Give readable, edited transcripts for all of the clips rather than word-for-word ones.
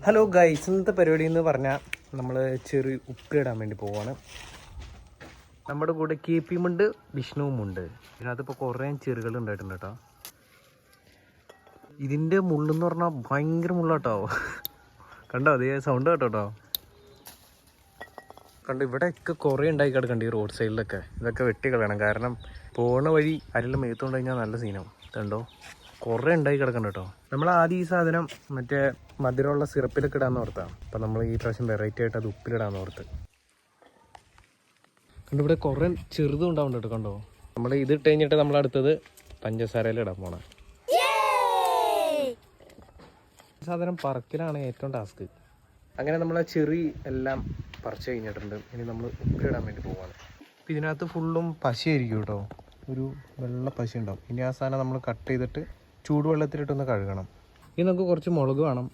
Hello guys, ഇന്നത്തെ പരിപാടി എന്ന് പറഞ്ഞാൽ നമ്മൾ ചെറിയ ഉപ്പിലിടാൻ വേണ്ടി പോവാണ്. നമ്മുടെ കൂടെ കീപ്പിയുമുണ്ട്, വിഷ്ണുവുമുണ്ട്. ഇതിനകത്തിപ്പോൾ കുറേ ചെറുകൾ ഉണ്ടായിട്ടുണ്ട് കേട്ടോ. ഇതിൻ്റെ മുള്ളെന്ന് പറഞ്ഞാൽ ഭയങ്കര മുള്ളാട്ടോ. കണ്ടോ, അതേ സൗണ്ട് കേട്ടോ. കണ്ടോ, ഇവിടെയൊക്കെ കുറേ ഉണ്ടായി കിടക്കണ്ട ഈ റോഡ് സൈഡിലൊക്കെ. ഇതൊക്കെ വെട്ടി കളയണം, കാരണം പോണ വഴി ആരെല്ലാം മേത്തോണ്ട് കഴിഞ്ഞാൽ നല്ല സീനാവും. കണ്ടോ, കുറേ ഉണ്ടായി കിടക്കണ്ട കേട്ടോ. നമ്മൾ ആദ്യം ഈ സാധനം മറ്റേ മധുരമുള്ള സിറപ്പിലൊക്കെ ഇടാന്ന് ഓർത്താണ്. അപ്പം നമ്മൾ ഈ പ്രാവശ്യം വെറൈറ്റി ആയിട്ട് അത് ഉപ്പിലിടാന്ന് ഓർത്ത്. കണ്ടോ, ഇവിടെ കുറേ ചെറുതും ഉണ്ടാവുന്നുണ്ട് കേട്ടോ. കണ്ടോ, നമ്മൾ ഇത് ഇട്ട് കഴിഞ്ഞിട്ട് നമ്മൾ അടുത്തത് പഞ്ചസാരയിലിടാൻ പോണം. സാധനം പറക്കലാണ് ഏറ്റവും ടാസ്ക്. അങ്ങനെ നമ്മൾ ആ ചെറി എല്ലാം പറിച്ച് കഴിഞ്ഞിട്ടുണ്ട്. ഇനി നമ്മൾ ഉപ്പിലിടാൻ വേണ്ടി പോവാണ്. അപ്പം ഇതിനകത്ത് ഫുള്ളും പശയായിരിക്കും കേട്ടോ, ഒരു വെള്ള പശ ഉണ്ടാവും. ഇനി ആ സാധനം നമ്മൾ കട്ട് ചെയ്തിട്ട് ചൂടുവെള്ളത്തിലിട്ടൊന്ന് കഴുകണം. ഇനി നമുക്ക് കുറച്ച് മുളക് വേണം.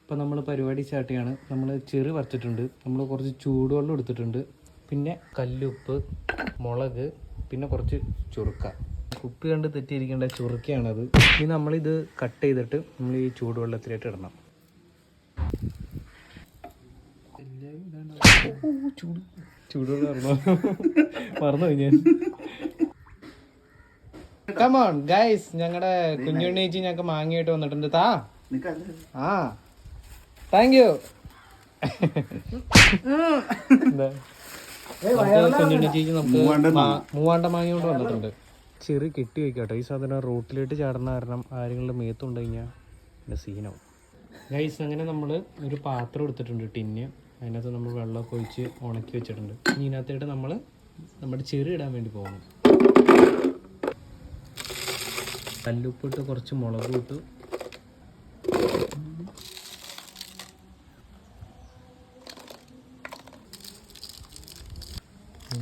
ഇപ്പം നമ്മൾ പരിപാടി സ്റ്റാർട്ട് ചെയ്യാണ്. നമ്മൾ ചെറി പറിച്ചിട്ടുണ്ട്, നമ്മൾ കുറച്ച് ചൂടുവെള്ളം എടുത്തിട്ടുണ്ട്, പിന്നെ കല്ലുപ്പ്, മുളക്, പിന്നെ കുറച്ച് ചുറുക്ക. ഉപ്പ് കണ്ട് തെറ്റിയിരിക്കേണ്ട ചുറുക്കയാണത്. ഇനി നമ്മളിത് കട്ട് ചെയ്തിട്ട് നമ്മൾ ഈ ചൂടുവെള്ളത്തിലിട്ട് ഇടണം. ചൂടുവെള്ളം മറന്നു ഞാൻ. കമോൺ ഗൈസ്, ഞങ്ങളുടെ കുഞ്ഞുണ്ണേച്ചി ഞങ്ങൾക്ക് മാങ്ങയായിട്ട് വന്നിട്ടുണ്ട്. താ ആ താങ്ക് യു. കുഞ്ഞുണ്ണേച്ചിക്ക് നമുക്ക് മൂവാണ്ട മാങ്ങ കൊണ്ട് വന്നിട്ടുണ്ട്. ചെറിയ കെട്ടി വയ്ക്കാട്ടോ. ഈ സാധനം റോട്ടിലോട്ട് ചാടുന്ന കാരണം ആരെങ്കിലും മേത്തുണ്ട് കഴിഞ്ഞാൽ പിന്നെ സീനാവും. ഗൈസ്, അങ്ങനെ നമ്മൾ ഒരു പാത്രം എടുത്തിട്ടുണ്ട്, ടിന്ന്. അതിനകത്ത് നമ്മൾ വെള്ളമൊക്കെ ഒഴിച്ച് ഉണക്കി വെച്ചിട്ടുണ്ട്. ഇനി ഇതിനകത്തായിട്ട് നമ്മൾ നമ്മുടെ ചെറി ഇടാൻ വേണ്ടി പോകണം. കല്ലുപ്പിട്ട് കുറച്ച് മുളക് ഇട്ട്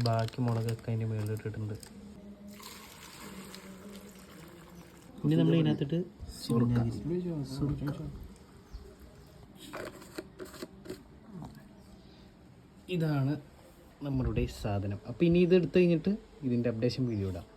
ബാക്കി മുളകൊക്കെ അതിൻ്റെ മുകളിലിട്ടിട്ടുണ്ട്. ഇനി നമ്മൾ ഇതിനകത്തിട്ട് ഇതാണ് നമ്മളുടെ സാധനം. അപ്പോൾ ഇനി ഇത് എടുത്തു കഴിഞ്ഞിട്ട് ഇതിൻ്റെ അപ്ഡേഷൻ വീഡിയോ ഇടാം.